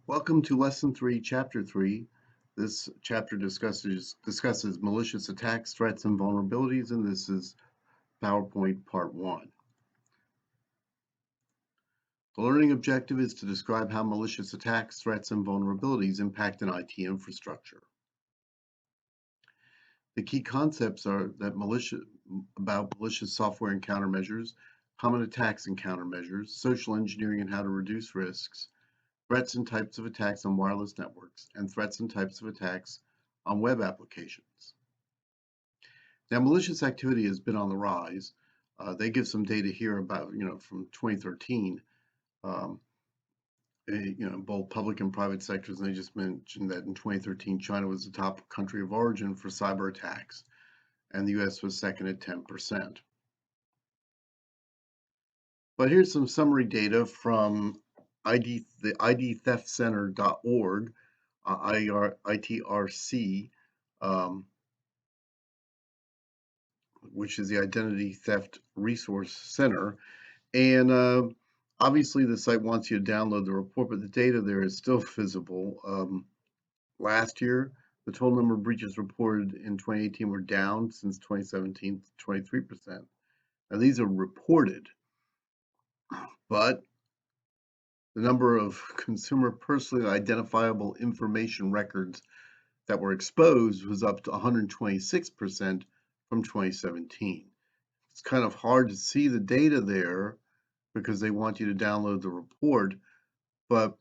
Welcome to Lesson 3, Chapter 3. This chapter discusses malicious attacks, threats, and vulnerabilities, and this is PowerPoint Part 1. The learning objective is to describe how malicious attacks, threats, and vulnerabilities impact an IT infrastructure. The key concepts are about malicious software and countermeasures, common attacks and countermeasures, social engineering and how to reduce risks, threats and types of attacks on wireless networks, and threats and types of attacks on web applications. Now, malicious activity has been on the rise. They give some data here about, from 2013, both public and private sectors. And they just mentioned that in 2013, China was the top country of origin for cyber attacks, and the US was second at 10%. But here's some summary data from the idtheftcenter.org, ITRC, which is the Identity Theft Resource Center. And obviously the site wants you to download the report, but the data there is still visible. Last year, the total number of breaches reported in 2018 were down since 2017 to 23%. Now these are reported, but the number of consumer personally identifiable information records that were exposed was up to 126% from 2017. It's kind of hard to see the data there because they want you to download the report, but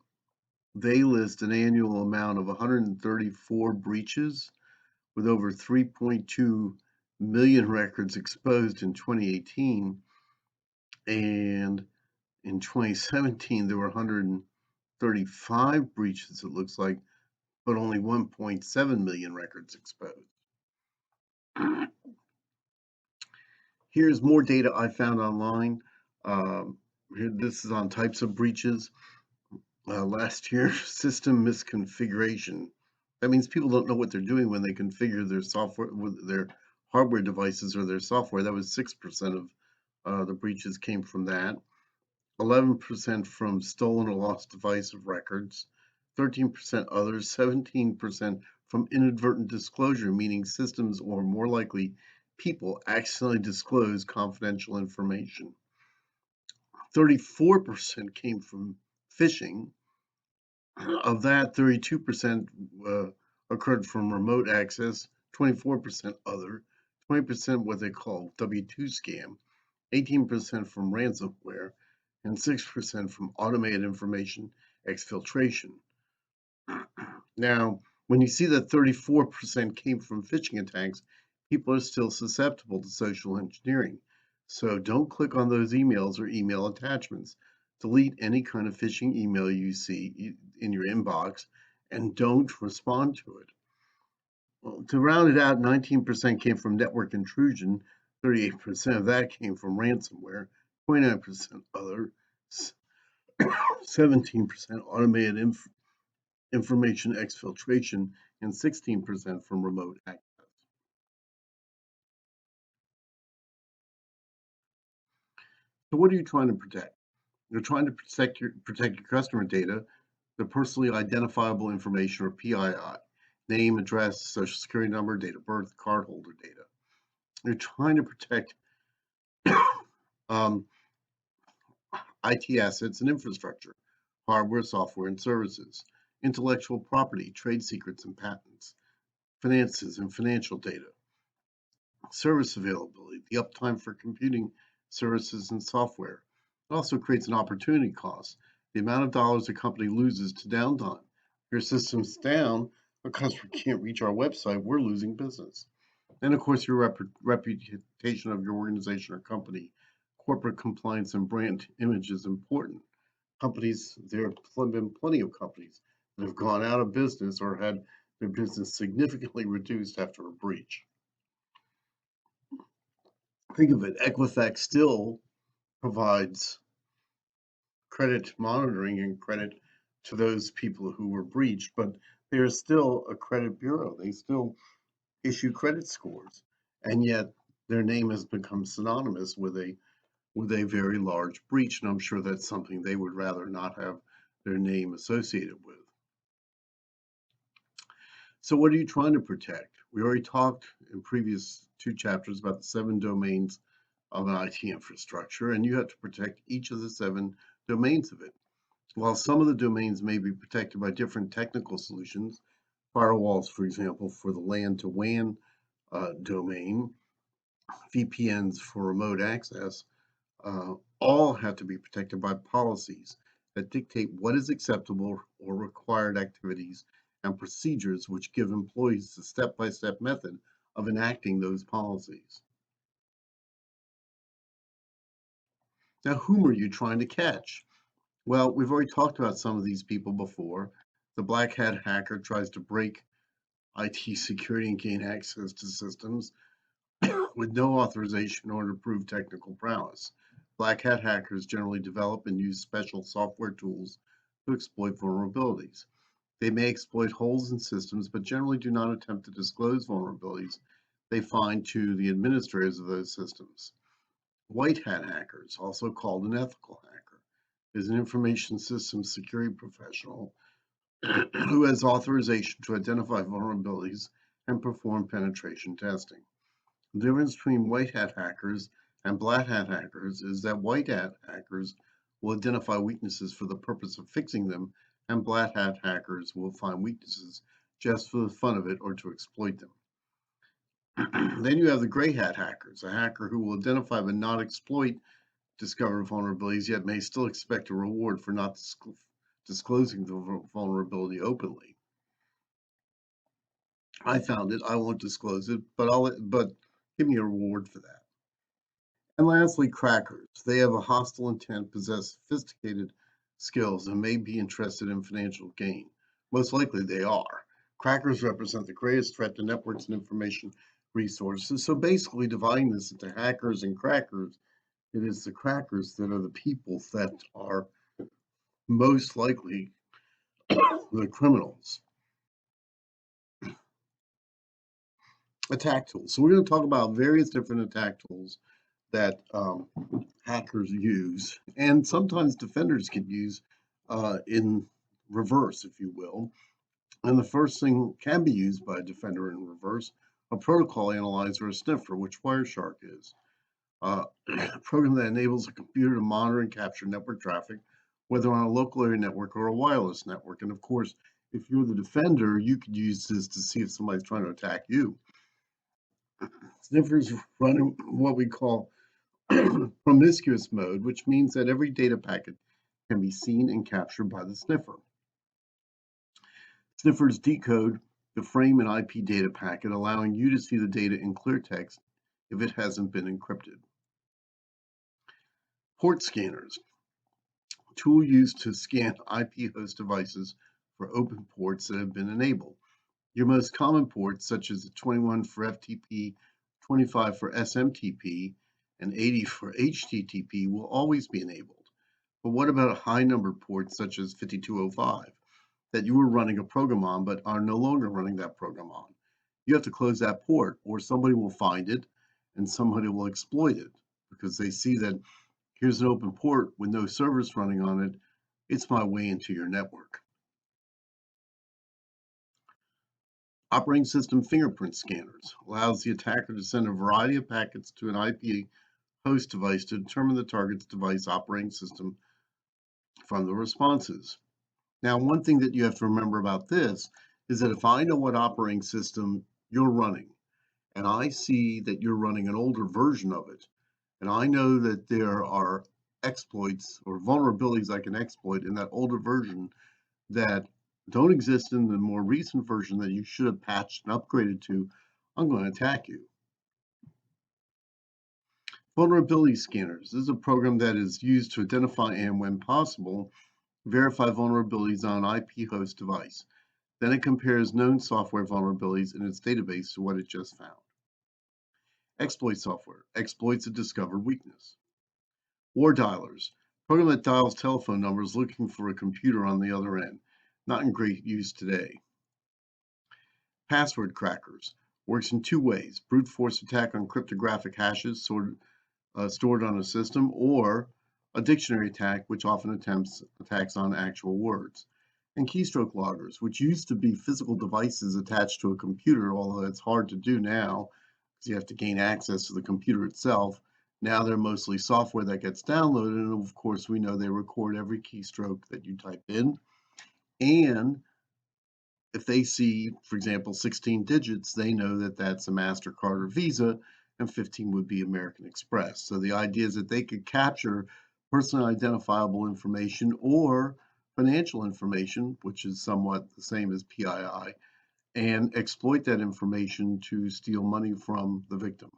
they list an annual amount of 134 breaches with over 3.2 million records exposed in 2018. And in 2017, there were 135 breaches, it looks like, but only 1.7 million records exposed. Here's more data I found online. This is on types of breaches. Last year, system misconfiguration. That means people don't know what they're doing when they configure their software, with their hardware devices or their software. That was 6% of the breaches came from that. 11% from stolen or lost device of records. 13% others. 17% from inadvertent disclosure, meaning systems or more likely people accidentally disclose confidential information. 34% came from phishing. Of that, 32% occurred from remote access, 24% other, 20% what they call W2 scam, 18% from ransomware, and 6% from automated information exfiltration. Now, when you see that 34% came from phishing attacks, people are still susceptible to social engineering. So don't click on those emails or email attachments. Delete any kind of phishing email you see in your inbox and don't respond to it. Well, to round it out, 19% came from network intrusion, 38% of that came from ransomware, 29% other, 17% automated information exfiltration, and 16% from remote access. So what are you trying to protect? You're trying to protect your customer data, the personally identifiable information, or PII, name, address, social security number, date of birth, cardholder data. You're trying to protect um, IT assets and infrastructure, hardware, software, and services, intellectual property, trade secrets and patents, finances and financial data, service availability, the uptime for computing services and software. It also creates an opportunity cost, the amount of dollars a company loses to downtime. If your system's down, a customer can't reach our website, we're losing business. And of course, your reputation of your organization or company, corporate compliance and brand image is important. There have been plenty of companies that have gone out of business or had their business significantly reduced after a breach. Think of it, Equifax still provides credit monitoring and credit to those people who were breached, but they're still a credit bureau. They still issue credit scores, and yet their name has become synonymous with a very large breach, and I'm sure that's something they would rather not have their name associated with. So what are you trying to protect? We already talked in previous two chapters about the 7 domains of an IT infrastructure, and you have to protect each of the 7 domains of it. While some of the domains may be protected by different technical solutions, firewalls, for example, for the LAN to WAN domain, VPNs for remote access, all have to be protected by policies that dictate what is acceptable or required activities and procedures which give employees the step-by-step method of enacting those policies. Now, whom are you trying to catch? Well, we've already talked about some of these people before. The black hat hacker tries to break IT security and gain access to systems with no authorization or to prove technical prowess. Black hat hackers generally develop and use special software tools to exploit vulnerabilities. They may exploit holes in systems, but generally do not attempt to disclose vulnerabilities they find to the administrators of those systems. White hat hackers, also called an ethical hacker, is an information systems security professional who has authorization to identify vulnerabilities and perform penetration testing. The difference between white hat hackers and black hat hackers is that white hat hackers will identify weaknesses for the purpose of fixing them, and black hat hackers will find weaknesses just for the fun of it or to exploit them. Then you have the gray hat hackers, a hacker who will identify but not exploit discovered vulnerabilities, yet may still expect a reward for not disclosing the vulnerability openly. I found it, I won't disclose it, but give me a reward for that. And lastly, crackers. They have a hostile intent, possess sophisticated skills, and may be interested in financial gain. Most likely they are. Crackers represent the greatest threat to networks and information resources. So basically, dividing this into hackers and crackers, it is the crackers that are the people that are most likely the criminals. Attack tools. So we're going to talk about various different attack tools that hackers use, and sometimes defenders can use in reverse, if you will. And the first thing can be used by a defender in reverse, a protocol analyzer, a sniffer, which Wireshark is. A program that enables a computer to monitor and capture network traffic, whether on a local area network or a wireless network. And of course, if you're the defender, you could use this to see if somebody's trying to attack you. Sniffers run in what we call promiscuous mode, which means that every data packet can be seen and captured by the sniffer. Sniffers decode the frame and IP data packet, allowing you to see the data in clear text if it hasn't been encrypted. Port scanners, a tool used to scan IP host devices for open ports that have been enabled. Your most common ports, such as the 21 for FTP, 25 for SMTP, and 80 for HTTP, will always be enabled. But what about high-numbered ports such as 5205 that you were running a program on but are no longer running that program on? You have to close that port, or somebody will find it and somebody will exploit it because they see that here's an open port with no servers running on it. It's my way into your network. Operating system fingerprint scanners allows the attacker to send a variety of packets to an IP host device to determine the target's device operating system from the responses. Now, one thing that you have to remember about this is that if I know what operating system you're running, and I see that you're running an older version of it, and I know that there are exploits or vulnerabilities I can exploit in that older version that don't exist in the more recent version that you should have patched and upgraded to, I'm going to attack you. Vulnerability scanners. This is a program that is used to identify and, when possible, verify vulnerabilities on an IP host device. Then it compares known software vulnerabilities in its database to what it just found. Exploit software exploits a discovered weakness. War dialers, program that dials telephone numbers looking for a computer on the other end, not in great use today. Password crackers works in two ways: brute force attack on cryptographic hashes stored on a system, or a dictionary attack, which often attempts attacks on actual words. and keystroke loggers, which used to be physical devices attached to a computer, although it's hard to do now because you have to gain access to the computer itself. Now they're mostly software that gets downloaded, and of course, we know they record every keystroke that you type in. And if they see, for example, 16 digits, they know that that's a MasterCard or Visa, and 15 would be American Express. So the idea is that they could capture personally identifiable information or financial information, which is somewhat the same as PII, and exploit that information to steal money from the victim,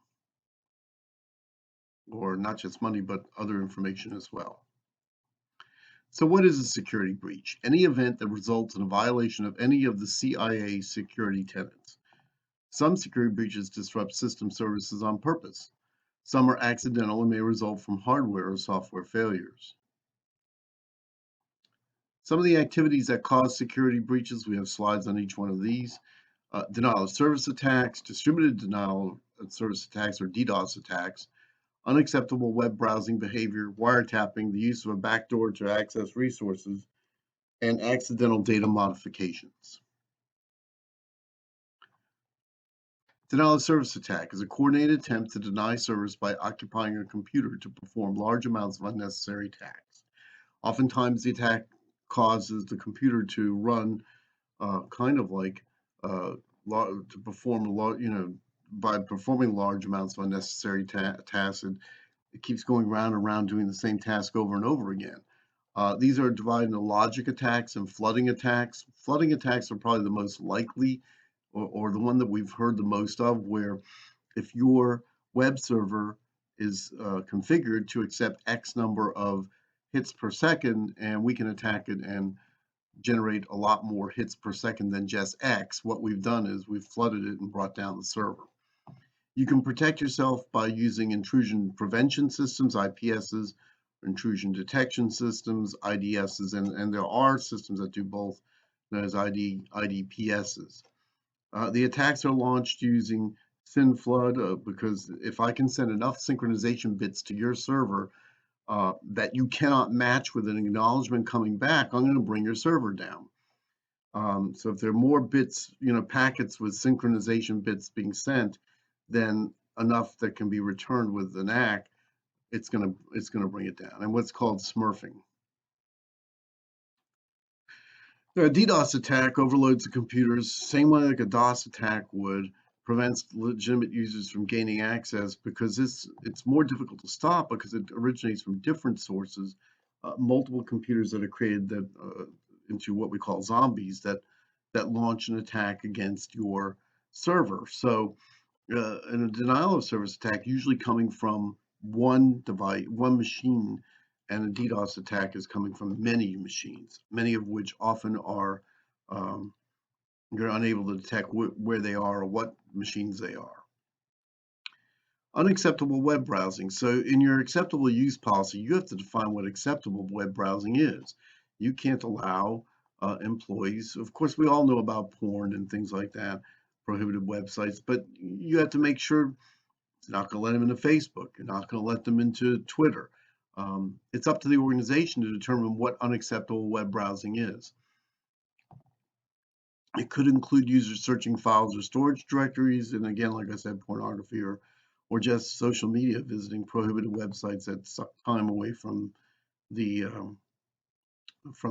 or not just money, but other information as well. So what is a security breach? Any event that results in a violation of any of the CIA security tenets. Some security breaches disrupt system services on purpose. Some are accidental and may result from hardware or software failures. Some of the activities that cause security breaches, we have slides on each one of these. Denial of service attacks, distributed denial of service attacks or DDoS attacks, unacceptable web browsing behavior, wiretapping, the use of a backdoor to access resources, and accidental data modifications. Denial of service attack is a coordinated attempt to deny service by occupying a computer to perform large amounts of unnecessary tasks. Oftentimes, the attack causes the computer to run kind of like to perform by performing large amounts of unnecessary tasks. It keeps going round and round doing the same task over and over again. These are divided into logic attacks and flooding attacks. Flooding attacks are probably the most likely, or the one that we've heard the most of, where if your web server is configured to accept X number of hits per second, and we can attack it and generate a lot more hits per second than just X, what we've done is we've flooded it and brought down the server. You can protect yourself by using intrusion prevention systems, IPSs, intrusion detection systems, IDSs, and there are systems that do both, known as IDPSs. The attacks are launched using SynFlood because if I can send enough synchronization bits to your server that you cannot match with an acknowledgement coming back, I'm going to bring your server down. So if there are more bits, packets with synchronization bits being sent, than enough that can be returned with an ACK, it's going to bring it down. And what's called smurfing. A DDoS attack overloads the computers, same way like a DOS attack would, prevents legitimate users from gaining access because it's more difficult to stop because it originates from different sources, multiple computers that are created that into what we call zombies that launch an attack against your server. So, in a denial of service attack, usually coming from one device, one machine, and a DDoS attack is coming from many machines, many of which often are you're unable to detect where they are or what machines they are. Unacceptable web browsing. So in your acceptable use policy, you have to define what acceptable web browsing is. You can't allow employees, of course, we all know about porn and things like that, prohibited websites, but you have to make sure you're not going to let them into Facebook. You're not going to let them into Twitter. It's up to the organization to determine what unacceptable web browsing is. It could include users searching files or storage directories, and again, like I said, pornography or just social media, visiting prohibited websites that suck time away from the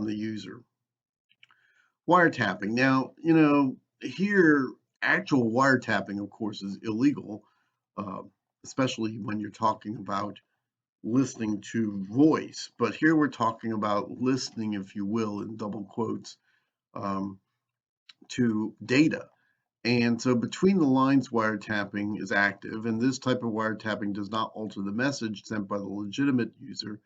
user. Wiretapping. Now, here actual wiretapping, of course, is illegal, uh, especially when you're talking about listening to voice. But here we're talking about listening, if you will, in double quotes, um, to data. And so between the lines wiretapping is active, and this type of wiretapping does not alter the message sent by the legitimate user,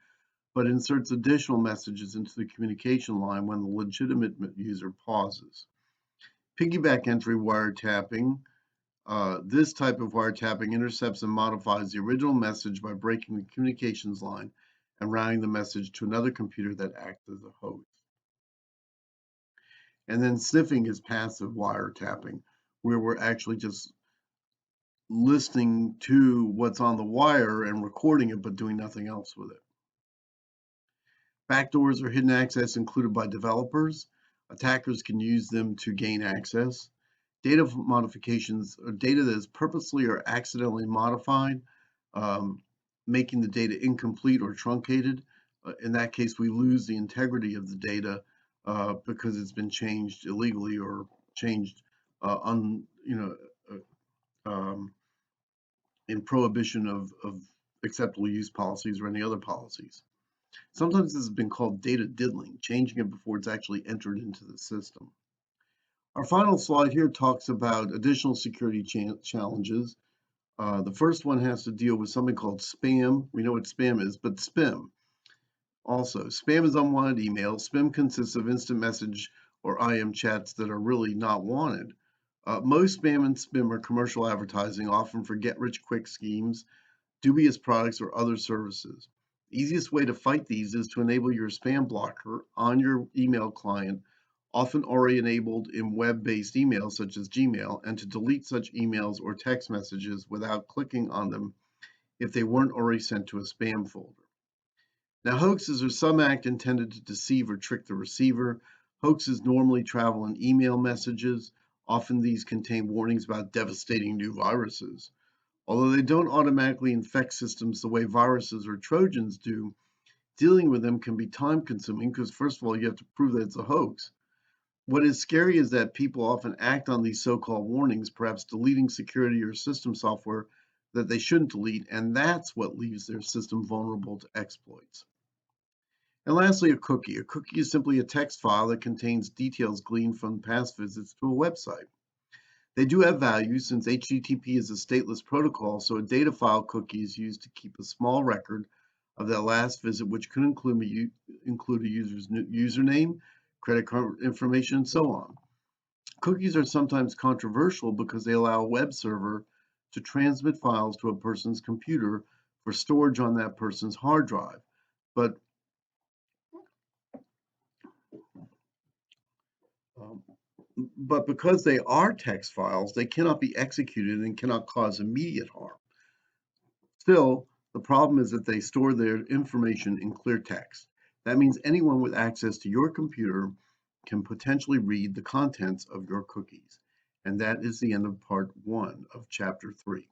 but inserts additional messages into the communication line when the legitimate user pauses. Piggyback entry wiretapping. This type of wiretapping intercepts and modifies the original message by breaking the communications line and routing the message to another computer that acts as a host. And then sniffing is passive wiretapping, where we're actually just listening to what's on the wire and recording it, but doing nothing else with it. Backdoors or hidden access included by developers. Attackers can use them to gain access. Data modifications are data that is purposely or accidentally modified, um, making the data incomplete or truncated. In that case, we lose the integrity of the data because it's been changed illegally or changed you know, um, in prohibition of acceptable use policies or any other policies. Sometimes this has been called data diddling, changing it before it's actually entered into the system. Our final slide here talks about additional security challenges. The first one has to deal with something called spam. We know what spam is, but spam also. Spam is unwanted email. Spam consists of instant message or IM chats that are really not wanted. Most spam and spam are commercial advertising, often for get-rich-quick schemes, dubious products, or other services. The easiest way to fight these is to enable your spam blocker on your email client, often already enabled in web-based emails such as Gmail, and to delete such emails or text messages without clicking on them if they weren't already sent to a spam folder. Now, hoaxes are some act intended to deceive or trick the receiver. Hoaxes normally travel in email messages. Often these contain warnings about devastating new viruses. Although they don't automatically infect systems the way viruses or Trojans do, dealing with them can be time consuming because, first of all, you have to prove that it's a hoax. What is scary is that people often act on these so called warnings, perhaps deleting security or system software that they shouldn't delete, and that's what leaves their system vulnerable to exploits. And lastly, a cookie. A cookie is simply a text file that contains details gleaned from past visits to a website. They do have value since HTTP is a stateless protocol, so a data file cookie is used to keep a small record of that last visit, which could include a user's username, credit card information, and so on. Cookies are sometimes controversial because they allow a web server to transmit files to a person's computer for storage on that person's hard drive. But um, but because they are text files, they cannot be executed and cannot cause immediate harm. Still, the problem is that they store their information in clear text. That means anyone with access to your computer can potentially read the contents of your cookies. And that is the end of part 1 of chapter 3.